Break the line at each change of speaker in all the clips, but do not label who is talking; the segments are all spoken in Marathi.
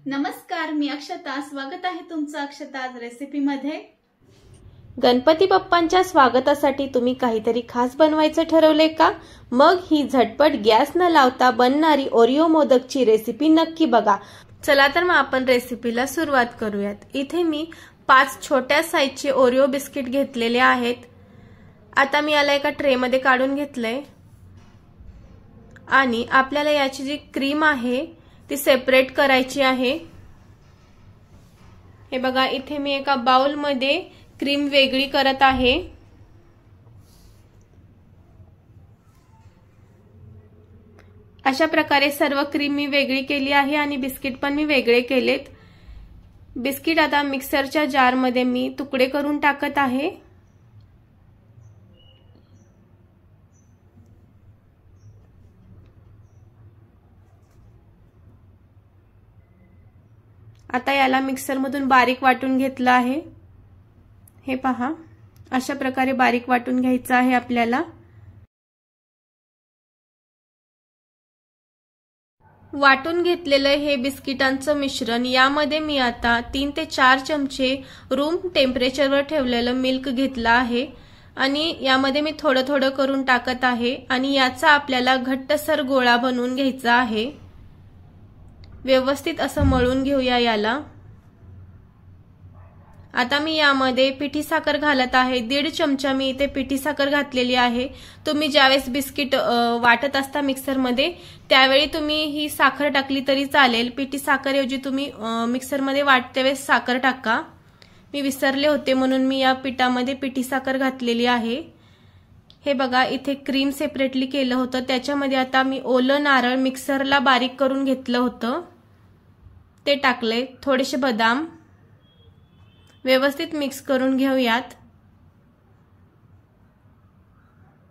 नमस्कार, मी अक्षता. स्वागत आहे तुमचं अक्षता आज रेसिपीमध्ये.
गणपती बाप्पांच्या स्वागतासाठी तुम्ही काहीतरी खास बनवायचं ठरवले का? मग ही झटपट गॅस न लावता बनणारी ओरिओ मोदकची रेसिपी नक्की बघा. चला तर मग आपण रेसिपीला सुरुवात करूयात. इथे मी 5 छोट्या साईजचे ओरिओ बिस्किट घेतलेले आहेत. आता मी याला एका ट्रे मध्ये काढून घेतलंय आणि आपल्याला याची जी क्रीम आहे ती सेपरेट करायची आहे. हे बघा, इथे मी एका बाउल मध्ये क्रीम वेगळी करत आहे. अशा प्रकारे सर्व क्रीम मी वेगळी केली आहे आणि बिस्किट पण मी वेगळे केलेत. बिस्किट आता मिक्सरच्या जार मध्ये मी तुकडे करून टाकत आहे. आता याला मिक्सर मधून बारीक वाटून घेतलं आहे. हे पहा, अशा प्रकारे बारीक वाटून घ्यायचं आहे आपल्याला. वाटून घेतलेलं हे बिस्किटांचं मिश्रण, यामध्ये मी आता 3 ते 4 चमचे रूम टेम्परेचरवर ठेवलेलं मिल्क घेतलं आहे आणि यामध्ये मी थोडं थोडं करून टाकत आहे आणि याचा आपल्याला घट्टसर गोळा बनवून घ्यायचा आहे. व्यवस्थित असं मळून घेऊया याला. आता मी यामध्ये पिठी साखर घालत आहे. 1.5 चमचा मी इथे पिठी साखर घातलेली आहे. तुम्ही ज्यावेळेस बिस्किट वाटत असता मिक्सर मध्ये त्यावेळी तुम्ही ही साखर टाकली तरी चालेल. पिठी साखर ऐवजी तुम्ही मिक्सर मध्ये वाटते वेळेस साखर टाका. मी विसरले होते म्हणून मी या पिठामध्ये पिठी साखर घातलेली आहे. हे बघा, इथे क्रीम सेपरेटली केलं होतं, त्याच्यामध्ये आता मी ओलं नारळ मिक्सरला बारीक करून घेतलं होतं ते टाकले. थोडेसे बदाम व्यवस्थित मिक्स करून घेऊयात.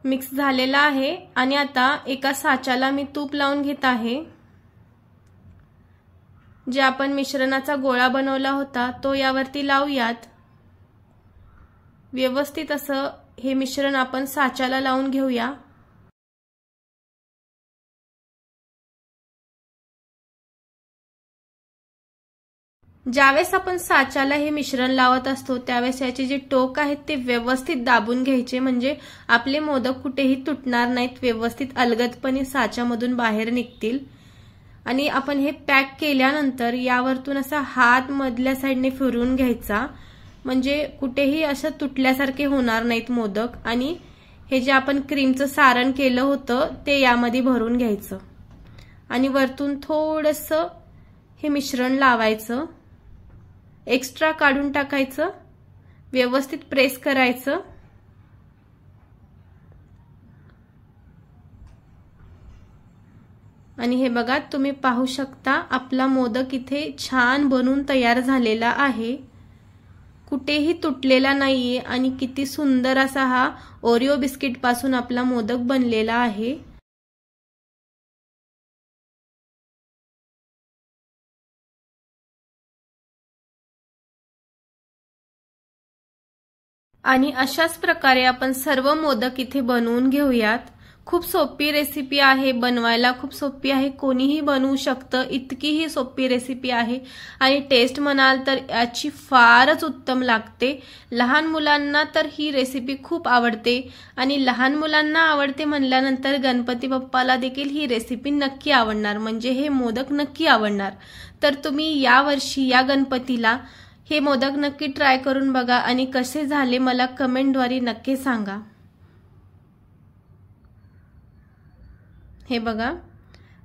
मिक्स झालेला आहे आणि आता एका साच्याला मी तूप लावून घेत आहे. जे आपण मिश्रणाचा गोळा बनवला होता तो यावरती लावूयात. व्यवस्थित असं हे मिश्रण आपण साच्याला लावून घेऊया. ज्यावेळेस आपण साच्याला हे मिश्रण लावत असतो त्यावेळेस याचे जे टोक आहेत ते व्यवस्थित दाबून घ्यायचे, म्हणजे आपले मोदक कुठेही तुटणार नाहीत, व्यवस्थित अलगदपणे साच्यामधून बाहेर निघतील. आणि आपण हे पॅक केल्यानंतर यावरतून असा हात मधल्या साईडने फिरवून घ्यायचा, म्हणजे कुठेही असं तुटल्यासारखे होणार नाहीत मोदक. आणि हे जे आपण क्रीमचं सारण केलं होतं ते यामध्ये भरून घ्यायचं आणि वरतून थोडंसं हे मिश्रण लावायचं. एक्स्ट्रा काढून टाकायचं, व्यवस्थित प्रेस करायचं. आणि हे बघा, तुम्ही पाहू शकता आपला मोदक इथे छान बनून तयार झालेला आहे. कुठेही तुटलेला नाहीये आणि किती सुंदर असा हा ओरिओ बिस्किट पासून आपला मोदक बनलेला आहे. आणि अशाच प्रकारे आपण सर्व मोदक इथे बनवून घेऊयात. खूप सोपी रेसिपी आहे, बनवायला खूप सोपी आहे, कोणीही बनवू शकतं, इतकी ही सोपी रेसिपी आहे. आणि टेस्ट म्हणाल तर याची फारच उत्तम लागते. लहान मुलांना तर ही रेसिपी खूप आवडते आणि लहान मुलांना आवडते म्हणल्यानंतर गणपती बाप्पाला देखील ही रेसिपी नक्की आवडणार, म्हणजे हे मोदक नक्की आवडणार. तर तुम्ही यावर्षी या गणपतीला हे मोदक नक्की ट्राय करून बघा आणि कसे झाले मला कमेंटद्वारे नक्की सांगा. हे बघा,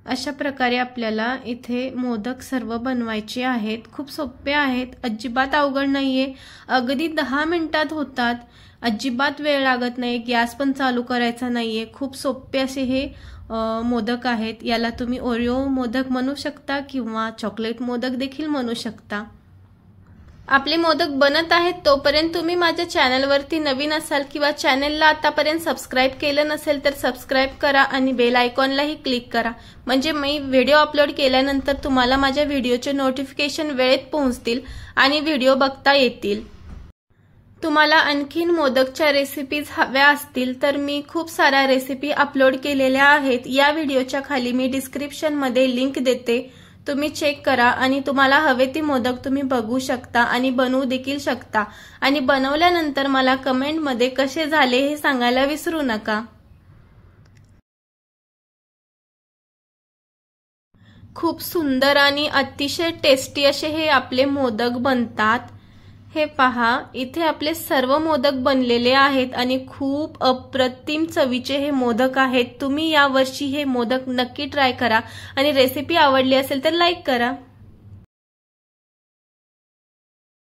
अशा प्रकारे आपल्याला इथे मोदक सर्व बनवायचे आहेत. खूप सोपे आहेत, अजिबात अवघड नाहीये. अगदी 10 मिनिटात होतात, अजिबात वेळ लागत नाही, गॅस पण चालू करायचा नाहीये. खूप सोपे असे हे मोदक आहेत. याला तुम्ही ओरिओ मोदक म्हणू शकता किंवा चॉकलेट मोदक देखील म्हणू शकता. आपले मोदक बनत आहेत तोपर्यंत तुम्ही माझ्या चॅनलवरती नवीन असाल किंवा चॅनलला आतापर्यंत सबस्क्राइब केलं नसेल तर सबस्क्राइब करा आणि बेल आयकॉनलाही क्लिक करा, म्हणजे मी व्हिडिओ अपलोड केल्यानंतर तुम्हाला माझ्या व्हिडिओचे नोटिफिकेशन वेळेत पोहोचतील आणि व्हिडिओ बघता येतील. तुम्हाला आणखीन मोदकच्या रेसिपीज हव्या असतील तर मी खूप साऱ्या रेसिपी अपलोड केलेल्या आहेत. या व्हिडिओच्या खाली मी डिस्क्रिप्शन मध्ये लिंक देते, तुम्ही चेक करा आणि तुम्हाला हवे ती मोदक तुम्ही बघू शकता आणि बनवू देखील शकता आणि बनवल्यानंतर मला कमेंटमध्ये कसे झाले हे सांगायला विसरू नका। खूप सुंदर आणि अतिशय टेस्टी असे हे आपले मोदक बनतात। हे पहा, इथे आपले सर्व मोदक बनलेले आहेत आणि खूप अप्रतिम चवीचे हे मोदक आहेत। तुम्ही यावर्षी हे मोदक नक्की ट्राय करा आणि रेसिपी आवडली असेल तर लाईक करा।